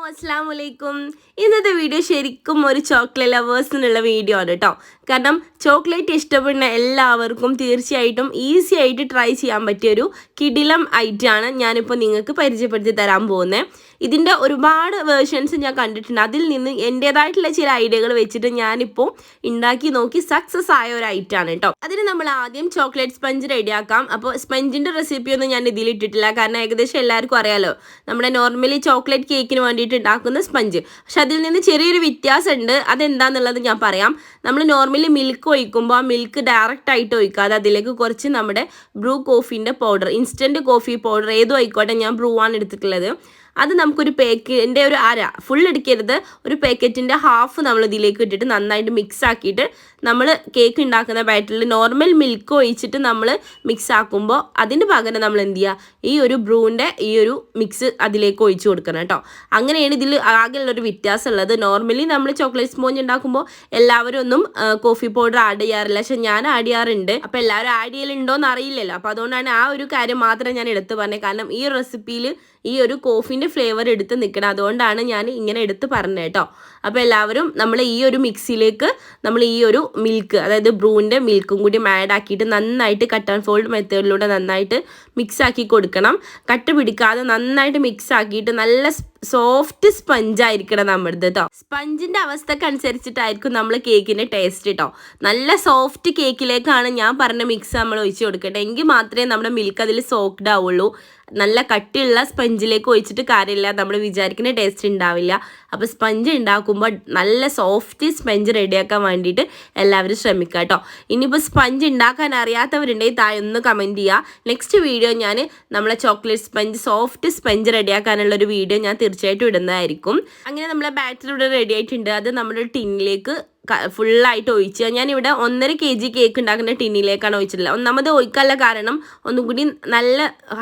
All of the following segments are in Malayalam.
അസ്സലാമലൈക്കും. ഇന്നത്തെ വീഡിയോ ശരിക്കും ഒരു ചോക്ലേറ്റ് ലവേഴ്സിനുള്ള വീഡിയോ ആണ് കേട്ടോ. കാരണം ചോക്ലേറ്റ് ഇഷ്ടപ്പെടുന്ന എല്ലാവർക്കും തീർച്ചയായിട്ടും ഈസി ആയിട്ട് ട്രൈ ചെയ്യാൻ പറ്റിയൊരു കിടിലം ഐറ്റമാണ് ഞാനിപ്പോൾ നിങ്ങൾക്ക് പരിചയപ്പെടുത്തി തരാൻ പോകുന്നത്. ഇതിൻ്റെ ഒരുപാട് വേർഷൻസ് ഞാൻ കണ്ടിട്ടുണ്ട്. അതിൽ നിന്ന് എൻ്റേതായിട്ടുള്ള ചില ഐഡിയകൾ വെച്ചിട്ട് ഞാനിപ്പോൾ ഉണ്ടാക്കി നോക്കി സക്സസ് ആയ ഒരു ഐറ്റമാണ് കേട്ടോ. അതിന് നമ്മൾ ആദ്യം ചോക്ലേറ്റ് സ്പഞ്ച് റെഡിയാക്കാം. അപ്പോൾ സ്പഞ്ചിൻ്റെ റെസിപ്പിയൊന്നും ഞാൻ ഇതിലിട്ടിട്ടില്ല, കാരണം ഏകദേശം എല്ലാവർക്കും അറിയാലോ നമ്മുടെ നോർമലി ചോക്ലേറ്റ് കേക്കിന് വേണ്ടിയിട്ട് ഉണ്ടാക്കുന്ന സ്പഞ്ച്. പക്ഷെ അതിൽ നിന്ന് ചെറിയൊരു വ്യത്യാസമുണ്ട്. അതെന്താണെന്നുള്ളത് ഞാൻ പറയാം. നമ്മൾ നോർമലി മിൽക്ക് ഒഴിക്കുമ്പോൾ ആ മിൽക്ക് ഡയറക്റ്റ് ആയിട്ട് ഒഴിക്കാതെ അതിലേക്ക് കുറച്ച് നമ്മുടെ ബ്രൂ കോഫീൻ്റെ പൗഡർ, ഇൻസ്റ്റൻറ്റ് കോഫി പൗഡർ ഏതും ആയിക്കോട്ടെ, ഞാൻ ബ്രൂ ആണ് എടുത്തിട്ടുള്ളത്. അത് നമുക്കൊരു പാക്കിൻ്റെ ഒരു അര ഫുൾ എടുക്കരുത്, ഒരു പാക്കറ്റിൻ്റെ ഹാഫ് നമ്മൾ ഇതിലേക്ക് ഇട്ടിട്ട് നന്നായിട്ട് മിക്സ് ആക്കിയിട്ട് നമ്മൾ കേക്ക് ഉണ്ടാക്കുന്ന ബാറ്ററിൽ നോർമൽ മിൽക്ക് ഒഴിച്ചിട്ട് നമ്മൾ മിക്സ് ആക്കുമ്പോൾ അതിന് പകരം നമ്മൾ എന്ത് ചെയ്യുക, ഈ ഒരു ബ്രൂവിൻ്റെ ഈ ഒരു മിക്സ് അതിലേക്ക് ഒഴിച്ച് കൊടുക്കണം കേട്ടോ. അങ്ങനെയാണ് ഇതിൽ ആകെയുള്ളൊരു വ്യത്യാസം ഉള്ളത്. നോർമലി നമ്മൾ ചോക്ലേറ്റ് സ്പോഞ്ച് ഉണ്ടാക്കുമ്പോൾ എല്ലാവരും ഒന്നും കോഫി പൗഡർ ആഡ് ചെയ്യാറില്ല, പക്ഷെ ഞാൻ ആഡ് ചെയ്യാറുണ്ട്. അപ്പോൾ എല്ലാവരും ആഡ് ചെയ്യലുണ്ടോ എന്ന് അറിയില്ലല്ലോ. അപ്പോൾ അതുകൊണ്ടാണ് ആ ഒരു കാര്യം മാത്രം ഞാൻ എടുത്ത് പറഞ്ഞത്. കാരണം ഈ റെസിപ്പിയിൽ ഈ ഒരു കോഫിൻ്റെ ഫ്ലേവർ എടുത്ത് നിൽക്കണം, അതുകൊണ്ടാണ് ഞാൻ ഇങ്ങനെ എടുത്ത് പറഞ്ഞത് കേട്ടോ. അപ്പോൾ എല്ലാവരും നമ്മൾ ഈ ഒരു മിക്സിയിലേക്ക് നമ്മൾ ഈ ഒരു മിൽക്ക്, അതായത് ബ്രൂവിൻ്റെ മിൽക്കും കൂടി ആഡ് ആക്കിയിട്ട് നന്നായിട്ട് കട്ട് ആൻഡ് ഫോൾഡ് മെത്തേഡിലൂടെ നന്നായിട്ട് മിക്സ് ആക്കി കൊടുക്കണം. കട്ട് പിടിക്കാതെ നന്നായിട്ട് മിക്സ് ആക്കിയിട്ട് നല്ല സോഫ്റ്റ് സ്പഞ്ച് ആയിരിക്കണം നമ്മുടേത് കേട്ടോ. സ്പഞ്ചിൻ്റെ അവസ്ഥക്ക് അനുസരിച്ചിട്ടായിരിക്കും നമ്മൾ കേക്കിൻ്റെ ടേസ്റ്റ് കേട്ടോ. നല്ല സോഫ്റ്റ് കേക്കിലേക്കാണ് ഞാൻ പറഞ്ഞ മിക്സ് നമ്മൾ ഒഴിച്ച് കൊടുക്കട്ടെ, എങ്കിൽ മാത്രമേ നമ്മുടെ മിൽക്ക് അതിൽ സോക്ക്ഡ് ആവുള്ളൂ. നല്ല കട്ടിയുള്ള സ്പഞ്ചിലേക്ക് ഒഴിച്ചിട്ട് കാര്യമില്ല, നമ്മൾ വിചാരിക്കുന്ന ടേസ്റ്റ് ഉണ്ടാവില്ല. അപ്പോൾ സ്പഞ്ച് ഉണ്ടാക്കുമ്പോൾ നല്ല സോഫ്റ്റ് സ്പഞ്ച് റെഡിയാക്കാൻ വേണ്ടിയിട്ട് എല്ലാവരും ശ്രമിക്കുക കേട്ടോ. ഇനിയിപ്പോൾ സ്പഞ്ച് ഉണ്ടാക്കാൻ അറിയാത്തവരുണ്ടെങ്കിൽ താഴെ ഒന്ന് കമൻറ്റ് ചെയ്യുക. നെക്സ്റ്റ് വീഡിയോ ഞാൻ നമ്മളെ ചോക്ലേറ്റ് സ്പഞ്ച് സോഫ്റ്റ് സ്പഞ്ച് റെഡിയാക്കാനുള്ളൊരു വീഡിയോ ഞാൻ തീർച്ചയായിട്ടും ഇടുന്നതായിരിക്കും. അങ്ങനെ നമ്മളെ ബാറ്ററി ഇവിടെ റെഡി ആയിട്ടുണ്ട്. അത് നമ്മുടെ ടിന്നിലേക്ക് ഫുള്ളായിട്ട് ഒഴിച്ച്, ഞാനിവിടെ 1.5 kg കേക്ക് ഉണ്ടാക്കുന്ന ടിന്നിലേക്കാണ് ഒഴിച്ചിട്ടുള്ളത്. ഒന്നാമത് ഒഴിക്കാനുള്ള കാരണം ഒന്നും കൂടി നല്ല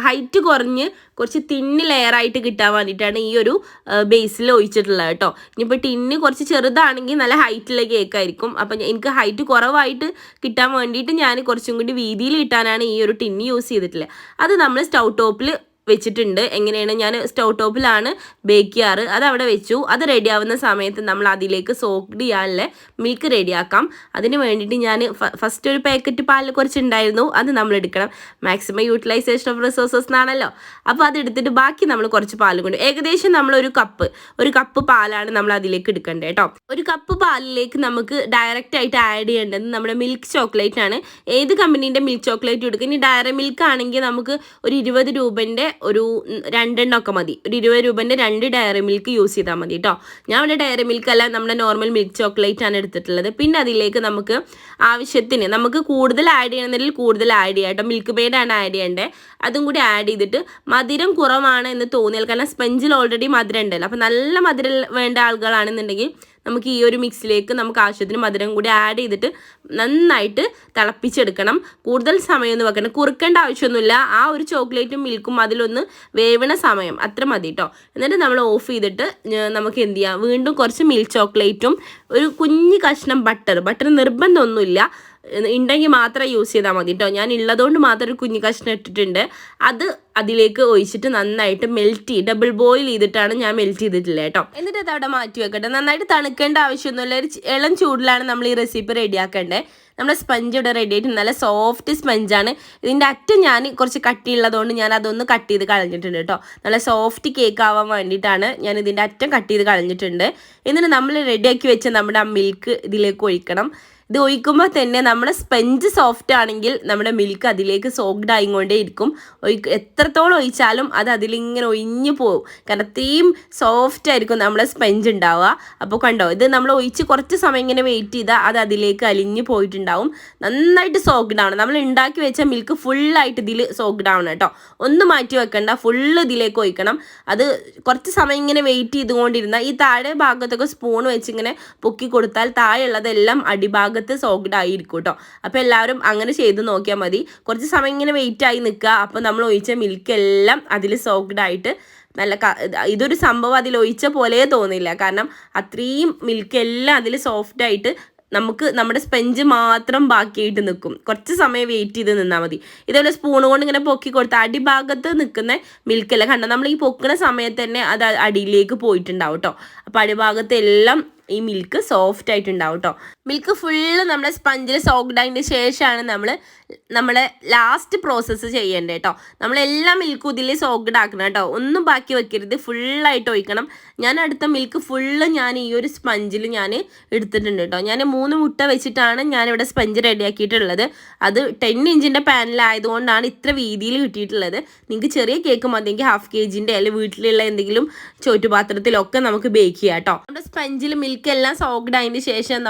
ഹൈറ്റ് കുറഞ്ഞ് കുറച്ച് തിന്ന് ലെയറായിട്ട് കിട്ടാൻ വേണ്ടിയിട്ടാണ് ഈ ഒരു ബേസിൽ ഒഴിച്ചിട്ടുള്ളത് കേട്ടോ. ഇനിയിപ്പോൾ ടിന്ന് കുറച്ച് ചെറുതാണെങ്കിൽ നല്ല ഹൈറ്റുള്ള കേക്കായിരിക്കും. അപ്പം എനിക്ക് ഹൈറ്റ് കുറവായിട്ട് കിട്ടാൻ വേണ്ടിയിട്ട് ഞാൻ കുറച്ചും കൂടി വീതിയിൽ കിട്ടാനാണ് ഈ ഒരു ടിന്ന് യൂസ് ചെയ്തിട്ടുള്ളത്. അത് നമ്മൾ സ്റ്റൗ ടോപ്പിൽ വെച്ചിട്ടുണ്ട്. എങ്ങനെയാണ്, ഞാൻ സ്റ്റൗ ടോപ്പിലാണ് ബേക്ക് ചെയ്യാറ്. അത് അവിടെ വെച്ചു. അത് റെഡി ആവുന്ന സമയത്ത് നമ്മൾ അതിലേക്ക് സോക്ക്ഡ് ചെയ്യാനുള്ള മിൽക്ക് റെഡിയാക്കാം. അതിന് വേണ്ടിയിട്ട് ഞാൻ ഫസ്റ്റ് ഒരു പാക്കറ്റ് പാലിൽ കുറച്ചുണ്ടായിരുന്നു, അത് നമ്മൾ എടുക്കണം. മാക്സിമം യൂട്ടിലൈസേഷൻ ഓഫ് റിസോഴ്സസ് എന്നാണല്ലോ. അപ്പോൾ അതെടുത്തിട്ട് ബാക്കി നമ്മൾ കുറച്ച് പാൽ കൊണ്ട് ഏകദേശം നമ്മൾ ഒരു കപ്പ് പാലാണ് നമ്മൾ അതിലേക്ക് എടുക്കേണ്ടത് കേട്ടോ. ഒരു കപ്പ് പാലിലേക്ക് നമുക്ക് ഡയറക്റ്റ് ആയിട്ട് ആഡ് ചെയ്യേണ്ടത് നമ്മുടെ മിൽക്ക് ചോക്ലേറ്റ് ആണ്. ഏത് കമ്പനീൻ്റെ മിൽക്ക് ചോക്ലേറ്റ് എടുക്കുക. ഇനി ഡയറി മിൽക്ക് ആണെങ്കിൽ നമുക്ക് ഒരു 20 രൂപൻ്റെ ഒരു 2 എണ്ണമൊക്കെ മതി. ഒരു 20 രൂപൻ്റെ 2 ഡയറി മിൽക്ക് യൂസ് ചെയ്താൽ മതി കേട്ടോ. ഞാൻ ഇവിടെ ഡയറി മിൽക്ക് അല്ല, നമ്മുടെ നോർമൽ മിൽക്ക് ചോക്ലേറ്റ് ആണ് എടുത്തിട്ടുള്ളത്. പിന്നെ അതിലേക്ക് നമുക്ക് ആവശ്യത്തിന് നമുക്ക് കൂടുതൽ ആഡ് ചെയ്യണമെങ്കിൽ കൂടുതൽ ആഡ് ചെയ്യാം കേട്ടോ. മിൽക്ക് മെയ്ഡാണ് ആഡ് ചെയ്യേണ്ടത്. അതും കൂടി ആഡ് ചെയ്തിട്ട് മധുരം കുറവാണ് എന്ന് തോന്നിയാൽ, കാരണം സ്പഞ്ചിൽ ഓൾറെഡി മധുരം ഉണ്ടല്ലോ, അപ്പോൾ നല്ല മധുരം വേണ്ട ആളുകളാണെന്നുണ്ടെങ്കിൽ നമുക്ക് ഈ ഒരു മിക്സിലേക്ക് നമുക്ക് ആവശ്യത്തിന് മധുരം കൂടി ആഡ് ചെയ്തിട്ട് നന്നായിട്ട് തിളപ്പിച്ചെടുക്കണം. കൂടുതൽ സമയമൊന്നും വെക്കണം, കുറുക്കേണ്ട ആവശ്യമൊന്നുമില്ല. ആ ഒരു ചോക്ലേറ്റും മിൽക്കും അതിലൊന്ന് വേവണ സമയം അത്ര മതി കേട്ടോ. എന്നിട്ട് നമ്മൾ ഓഫ് ചെയ്തിട്ട് നമുക്ക് എന്ത് ചെയ്യാം, വീണ്ടും കുറച്ച് മിൽക്ക് ചോക്ലേറ്റും ഒരു കുഞ്ഞ് കഷ്ണം ബട്ടർ നിർബന്ധമൊന്നുമില്ല, ഉണ്ടെങ്കിൽ മാത്രം യൂസ് ചെയ്താൽ മതി കേട്ടോ. ഞാൻ ഉള്ളതുകൊണ്ട് മാത്രം ഒരു കുഞ്ഞു കഷ്ണം ഇട്ടിട്ടുണ്ട്. അത് അതിലേക്ക് ഒഴിച്ചിട്ട് നന്നായിട്ട് ഡബിൾ ബോയിൽ ചെയ്തിട്ടാണ് ഞാൻ മെൽറ്റ് ചെയ്തിട്ടില്ല കേട്ടോ. എന്നിട്ട് അത് അവിടെ മാറ്റി വെക്കട്ടെ. നന്നായിട്ട് തണുക്കേണ്ട ആവശ്യമൊന്നുമില്ല. ഒരു ഇളം ചൂടിലാണ് നമ്മൾ ഈ റെസിപ്പി റെഡിയാക്കേണ്ടത്. നമ്മുടെ സ്പഞ്ച് ഇവിടെ റെഡി ആയിട്ട് നല്ല സോഫ്റ്റ് സ്പഞ്ചാണ്. ഇതിൻ്റെ അറ്റം ഞാൻ കുറച്ച് കട്ടിയുള്ളതുകൊണ്ട് ഞാൻ അതൊന്ന് കട്ട് ചെയ്ത് കളഞ്ഞിട്ടുണ്ട് കേട്ടോ. നല്ല സോഫ്റ്റ് കേക്ക് ആവാൻ വേണ്ടിയിട്ടാണ് ഞാൻ ഇതിൻ്റെ അറ്റം കട്ട് ചെയ്ത് കളഞ്ഞിട്ടുണ്ട്. എന്നിട്ട് നമ്മൾ റെഡിയാക്കി വെച്ച നമ്മുടെ ആ മിൽക്ക് ഇതിലേക്ക് ഒഴിക്കണം. ഇത് ഒഴിക്കുമ്പോൾ തന്നെ നമ്മുടെ സ്പഞ്ച് സോഫ്റ്റ് ആണെങ്കിൽ നമ്മുടെ മിൽക്ക് അതിലേക്ക് സോക്ക്ഡ് ആയിക്കൊണ്ടേ ഇരിക്കും. എത്രത്തോളം ഒഴിച്ചാലും അത് അതിലിങ്ങനെ ഒഴിഞ്ഞു പോകും, കാരണം അത്രയും സോഫ്റ്റ് ആയിരിക്കും നമ്മുടെ സ്പഞ്ച് ഉണ്ടാവുക. അപ്പോൾ കണ്ടോ, ഇത് നമ്മൾ ഒഴിച്ച് കുറച്ച് സമയം ഇങ്ങനെ വെയിറ്റ് ചെയ്താൽ അത് അതിലേക്ക് അലിഞ്ഞു പോയിട്ടുണ്ടാവും. നന്നായിട്ട് സോക്ക്ഡ് ആവണം. നമ്മൾ ഉണ്ടാക്കി വെച്ച മിൽക്ക് ഫുള്ളായിട്ട് ഇതിൽ സോക്ക്ഡ് ആവണം കേട്ടോ. ഒന്നും മാറ്റി വെക്കണ്ട, ഫുള്ള് ഇതിലേക്ക് ഒഴിക്കണം. അത് കുറച്ച് സമയം ഇങ്ങനെ വെയിറ്റ് ചെയ്തുകൊണ്ടിരുന്നാൽ ഈ താഴെ ഭാഗത്തൊക്കെ സ്പൂൺ വെച്ച് ഇങ്ങനെ പൊക്കി കൊടുത്താൽ താഴെയുള്ളതെല്ലാം അടിഭാഗം സോക്ക്ഡ് ആയിരിക്കും കേട്ടോ. അപ്പോൾ എല്ലാവരും അങ്ങനെ ചെയ്ത് നോക്കിയാൽ മതി. കുറച്ച് സമയം ഇങ്ങനെ വെയിറ്റ് ആയി നിൽക്കുക. അപ്പോൾ നമ്മൾ ഒഴിച്ച മിൽക്ക് എല്ലാം അതിൽ സോക്ക്ഡ് ആയിട്ട് നല്ല ഇതൊരു സംഭവം അതിൽ ഒഴിച്ച പോലെ തോന്നില്ല, കാരണം അത്രയും മിൽക്ക് എല്ലാം അതിൽ സോഫ്റ്റ് ആയിട്ട് നമുക്ക് നമ്മുടെ സ്പഞ്ച് മാത്രം ബാക്കിയായിട്ട് നിൽക്കും. കുറച്ച് സമയം വെയിറ്റ് ചെയ്ത് നിന്നാൽ മതി. ഇതേപോലെ സ്പൂൺ കൊണ്ട് ഇങ്ങനെ പൊക്കി കൊടുത്താൽ അടിഭാഗത്ത് നിൽക്കുന്ന മിൽക്കെല്ലാം കണ്ടോ, നമ്മൾ ഈ പൊക്കുന്ന സമയത്ത് തന്നെ അത് അടിയിലേക്ക് പോയിട്ടുണ്ടാവും കേട്ടോ. അപ്പോൾ അടിഭാഗത്ത് എല്ലാം ഈ മിൽക്ക് സോഫ്റ്റ് ആയിട്ടുണ്ടാവും കേട്ടോ. മിൽക്ക് ഫുള്ള് നമ്മുടെ സ്പഞ്ചിൽ സോക്ഡ് ആയതിൻ്റെ ശേഷമാണ് നമ്മൾ ലാസ്റ്റ് പ്രോസസ്സ് ചെയ്യേണ്ടത് കേട്ടോ. നമ്മളെല്ലാം മിൽക്ക് ഇതിൽ സോക്ഡ് ആക്കണം കേട്ടോ. ഒന്നും ബാക്കി വെക്കരുത്, ഫുള്ളായിട്ട് ഒഴിക്കണം. ഞാൻ അടുത്ത മിൽക്ക് ഫുള്ള് ഞാൻ ഈ ഒരു സ്പഞ്ചിൽ ഞാൻ എടുത്തിട്ടുണ്ട് കേട്ടോ. ഞാൻ 3 മുട്ട വെച്ചിട്ടാണ് ഞാനിവിടെ സ്പഞ്ച് റെഡിയാക്കിയിട്ടുള്ളത്. അത് 10 ഇഞ്ചിൻ്റെ പാനിലായതുകൊണ്ടാണ് ഇത്ര വീതിയിൽ കിട്ടിയിട്ടുള്ളത്. നിങ്ങൾക്ക് ചെറിയ കേക്ക് മതിയെങ്കിൽ ½ kg അല്ലെങ്കിൽ വീട്ടിലുള്ള എന്തെങ്കിലും ചോറ്റുപാത്രത്തിലൊക്കെ നമുക്ക് ബേക്ക് ചെയ്യാം കേട്ടോ. നമ്മുടെ സ്പഞ്ചിൽ മിൽക്ക് എല്ലാം സോക്ഡ് ആയതിന് ശേഷം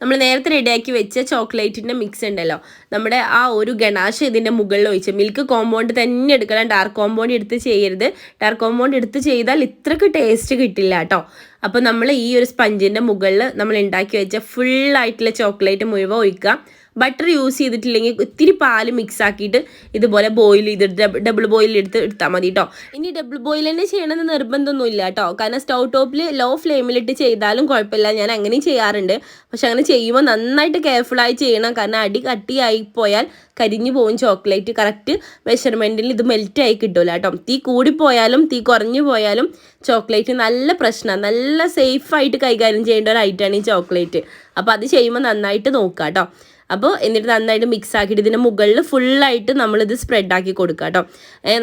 നമ്മൾ നേരത്തെ റെഡിയാക്കി വെച്ച ചോക്ലേറ്റിൻ്റെ മിക്സ് ഉണ്ടല്ലോ, നമ്മുടെ ആ ഒരു ഗണാശ ഇതിൻ്റെ മുകളിൽ ഒഴിച്ച് മിൽക്ക് കോമ്പൗണ്ട് തന്നെ എടുക്കണം. ഡാർക്ക് കോമ്പൗണ്ട് എടുത്ത് ചെയ്യരുത്. ഡാർക്ക് കോമ്പൗണ്ട് എടുത്ത് ചെയ്താൽ ഇത്രയ്ക്ക് ടേസ്റ്റ് കിട്ടില്ല കേട്ടോ. അപ്പോൾ നമ്മൾ ഈ ഒരു സ്പഞ്ചിൻ്റെ മുകളിൽ നമ്മൾ ഉണ്ടാക്കി വെച്ച ഫുള്ളായിട്ടുള്ള ചോക്ലേറ്റ് മുഴുവൻ ഒഴിക്കുക. ബട്ടർ യൂസ് ചെയ്തിട്ടില്ലെങ്കിൽ ഇത്തിരി പാല് മിക്സ് ആക്കിയിട്ട് ഇതുപോലെ ബോയിൽ ചെയ്തിട്ട് ഡബിൾ ബോയിൽ എടുത്താൽ മതി കേട്ടോ. ഇനി ഡബിൾ ബോയിൽ തന്നെ ചെയ്യണമെന്ന് നിർബന്ധമൊന്നുമില്ല കേട്ടോ. കാരണം സ്റ്റൗ ടോപ്പിൽ ലോ ഫ്ലെയിമിലിട്ട് ചെയ്താലും കുഴപ്പമില്ല. ഞാൻ അങ്ങനെയും ചെയ്യാറുണ്ട്. പക്ഷെ അങ്ങനെ ചെയ്യുമ്പോൾ നന്നായിട്ട് കെയർഫുള്ളായി ചെയ്യണം. കാരണം അടി കട്ടിയായി പോയാൽ കരിഞ്ഞു പോകും ചോക്ലേറ്റ്. കറക്റ്റ് മെഷർമെൻറ്റിൽ ഇത് മെൽറ്റായി കിട്ടില്ല കേട്ടോ. തീ കൂടിപ്പോയാലും തീ കുറഞ്ഞു പോയാലും ചോക്ലേറ്റ് നല്ല പ്രശ്നമാണ്. നല്ല സേഫായിട്ട് കൈകാര്യം ചെയ്യേണ്ട ഒരു ഐറ്റമാണ് ഈ ചോക്ലേറ്റ്. അപ്പോൾ അത് ചെയ്യുമ്പോൾ നന്നായിട്ട് നോക്കുക കേട്ടോ. അപ്പോൾ എന്നിട്ട് നന്നായിട്ട് മിക്സ് ആക്കിയിട്ട് ഇതിൻ്റെ മുകളിൽ ഫുള്ളായിട്ട് നമ്മളിത് സ്പ്രെഡാക്കി കൊടുക്കുക കേട്ടോ.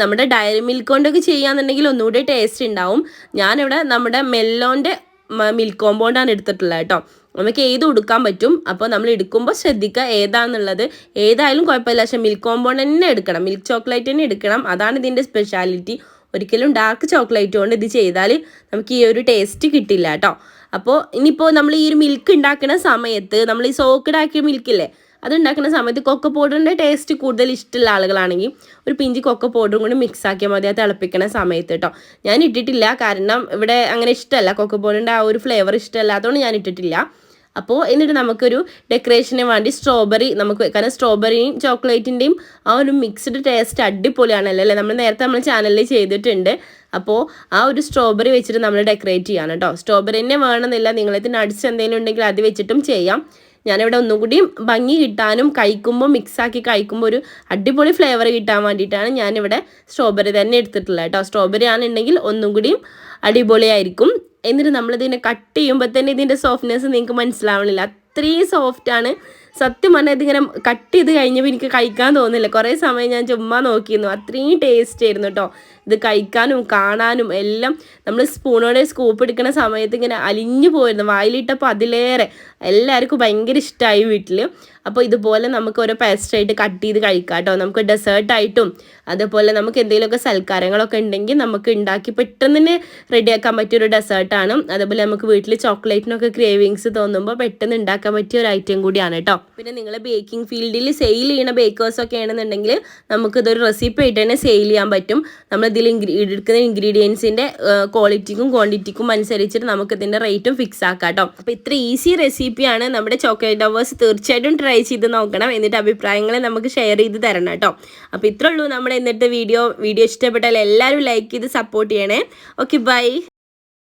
നമ്മുടെ ഡയറി മിൽക്ക് കൊണ്ടൊക്കെ ചെയ്യാന്നുണ്ടെങ്കിൽ ഒന്നുകൂടി ടേസ്റ്റ് ഉണ്ടാവും. ഞാനിവിടെ നമ്മുടെ മെല്ലോൻ്റെ മിൽക്ക് കോമ്പൗണ്ടാണ് എടുത്തിട്ടുള്ളത് കേട്ടോ. നമുക്ക് ഏത് എടുക്കാൻ പറ്റും. അപ്പോൾ നമ്മൾ എടുക്കുമ്പോൾ ശ്രദ്ധിക്കുക ഏതാണെന്നുള്ളത്. ഏതായാലും കുഴപ്പമില്ല, പക്ഷേ മിൽക്ക് കോമ്പൗണ്ട് തന്നെ എടുക്കണം, മിൽക്ക് ചോക്ലേറ്റ് തന്നെ എടുക്കണം. അതാണ് ഇതിൻ്റെ സ്പെഷ്യാലിറ്റി. ഒരിക്കലും ഡാർക്ക് ചോക്ലേറ്റ് കൊണ്ട് ഇത് ചെയ്താൽ നമുക്ക് ഈ ഒരു ടേസ്റ്റ് കിട്ടില്ല കേട്ടോ. അപ്പോൾ ഇനിയിപ്പോൾ നമ്മൾ ഈ ഒരു മിൽക്ക് ഉണ്ടാക്കുന്ന സമയത്ത് നമ്മൾ ഈ സോക്ക്ഡ് ആക്കിയ മിൽക്കില്ലേ, അത് ഉണ്ടാക്കുന്ന സമയത്ത് കൊക്കോ പൗഡറിൻ്റെ ടേസ്റ്റ് കൂടുതൽ ഇഷ്ടമുള്ള ആളുകളാണെങ്കിൽ ഒരു പിഞ്ച് കൊക്കോ പൗഡറും കൂടി മിക്സ് ആക്കിയാൽ മതി അത് തിളപ്പിക്കുന്ന സമയത്ത് കേട്ടോ. ഞാൻ ഇട്ടിട്ടില്ല, കാരണം ഇവിടെ അങ്ങനെ ഇഷ്ടമല്ല, കൊക്കോ പൗഡറിൻ്റെ ആ ഒരു ഫ്ലേവർ ഇഷ്ടമല്ല, അതുകൊണ്ട് ഞാൻ ഇട്ടിട്ടില്ല. അപ്പോൾ എന്നിട്ട് നമുക്കൊരു ഡെക്കറേഷന് വേണ്ടി സ്ട്രോബെറി നമുക്ക്, കാരണം സ്ട്രോബെറിയും ചോക്ലേറ്റിൻ്റെയും ആ ഒരു മിക്സ്ഡ് ടേസ്റ്റ് അടിപൊളിയാണല്ലോ അല്ലേ. നമ്മൾ നേരത്തെ ചാനലിൽ ചെയ്തിട്ടുണ്ട്. അപ്പോൾ ആ ഒരു സ്ട്രോബെറി വെച്ചിട്ട് നമ്മൾ ഡെക്കറേറ്റ് ചെയ്യണം കേട്ടോ. സ്ട്രോബെറി തന്നെ വേണമെന്നില്ല, നിങ്ങളത് നട്ട്സ് എന്തെങ്കിലും ഉണ്ടെങ്കിൽ അത് വെച്ചിട്ടും ചെയ്യാം. ഞാനിവിടെ ഒന്നുകൂടി ഭംഗി കിട്ടാനും കഴിക്കുമ്പോൾ മിക്സാക്കി കഴിക്കുമ്പോൾ ഒരു അടിപൊളി ഫ്ലേവർ കിട്ടാൻ വേണ്ടിയിട്ടാണ് ഞാനിവിടെ സ്ട്രോബെറി തന്നെ എടുത്തിട്ടുള്ളത് കേട്ടോ. സ്ട്രോബെറി ആണെന്നുണ്ടെങ്കിൽ ഒന്നും കൂടിയും അടിപൊളിയായിരിക്കും. എന്നിട്ട് നമ്മളിതിനെ കട്ട് ചെയ്യുമ്പോൾ തന്നെ ഇതിൻ്റെ സോഫ്റ്റ്നെസ് നിങ്ങൾക്ക് മനസ്സിലാവണില്ല, അത്രയും സോഫ്റ്റാണ്. സത്യം പറഞ്ഞാൽ ഇതിങ്ങനെ കട്ട് ചെയ്ത് കഴിഞ്ഞപ്പോൾ എനിക്ക് കഴിക്കാൻ തോന്നില്ല. കുറേ സമയം ഞാൻ ചുമ്മാ നോക്കിയിരുന്നു, അത്രയും ടേസ്റ്റ് ആയിരുന്നു കേട്ടോ. ഇത് കഴിക്കാനും കാണാനും എല്ലാം. നമ്മൾ സ്പൂണോടെ സ്കൂപ്പ് എടുക്കുന്ന സമയത്ത് ഇങ്ങനെ അലിഞ്ഞു പോയിരുന്നു, വായിലിട്ടപ്പോൾ അതിലേറെ എല്ലാവർക്കും ഭയങ്കര ഇഷ്ടമായി വീട്ടിൽ. അപ്പോൾ ഇതുപോലെ നമുക്ക് ഓരോ പേസ്ട്രായിട്ട് കട്ട് ചെയ്ത് കഴിക്കാം കേട്ടോ. നമുക്ക് ഡെസേർട്ടായിട്ടും അതുപോലെ നമുക്ക് എന്തെങ്കിലുമൊക്കെ സൽക്കാരങ്ങളൊക്കെ ഉണ്ടെങ്കിൽ നമുക്ക് ഉണ്ടാക്കി പെട്ടെന്ന് തന്നെ റെഡിയാക്കാൻ പറ്റിയൊരു ഡെസേർട്ടാണ്. അതുപോലെ നമുക്ക് വീട്ടിൽ ചോക്ലേറ്റിനൊക്കെ ക്രേവിങ്സ് തോന്നുമ്പോൾ പെട്ടെന്ന് ഉണ്ടാക്കാൻ പറ്റിയ ഒരു ഐറ്റം കൂടിയാണ് കേട്ടോ. പിന്നെ നിങ്ങൾ ബേക്കിംഗ് ഫീൽഡിൽ സെയിൽ ചെയ്യുന്ന ബേക്കേഴ്സൊക്കെ ആണെന്നുണ്ടെങ്കിൽ നമുക്കിതൊരു റെസിപ്പി ആയിട്ട് തന്നെ സെയിൽ ചെയ്യാൻ പറ്റും. നമ്മളിതിൽ എടുക്കുന്ന ഇൻഗ്രീഡിയൻസിൻ്റെ ക്വാളിറ്റിക്കും ക്വാണ്ടിറ്റിക്കും അനുസരിച്ചിട്ട് നമുക്കിതിൻ്റെ റേറ്റും ഫിക്സ് ആക്കാം കേട്ടോ. അപ്പോൾ ഇത്ര ഈസി റെസിപ്പിയാണ്. നമ്മുടെ ചോക്ലേറ്റ് ലവേഴ്സ് തീർച്ചയായിട്ടും ട്രൈ ചെയ്ത് നോക്കണം. എന്നിട്ട് അഭിപ്രായങ്ങളെ നമുക്ക് ഷെയർ ചെയ്ത് തരണം കേട്ടോ. അപ്പോൾ ഇത്രേ ഉള്ളൂ നമ്മുടെ ഇന്നത്തെ വീഡിയോ. ഇഷ്ടപ്പെട്ടാൽ എല്ലാവരും ലൈക്ക് ചെയ്ത് സപ്പോർട്ട് ചെയ്യണേ. Okay, by.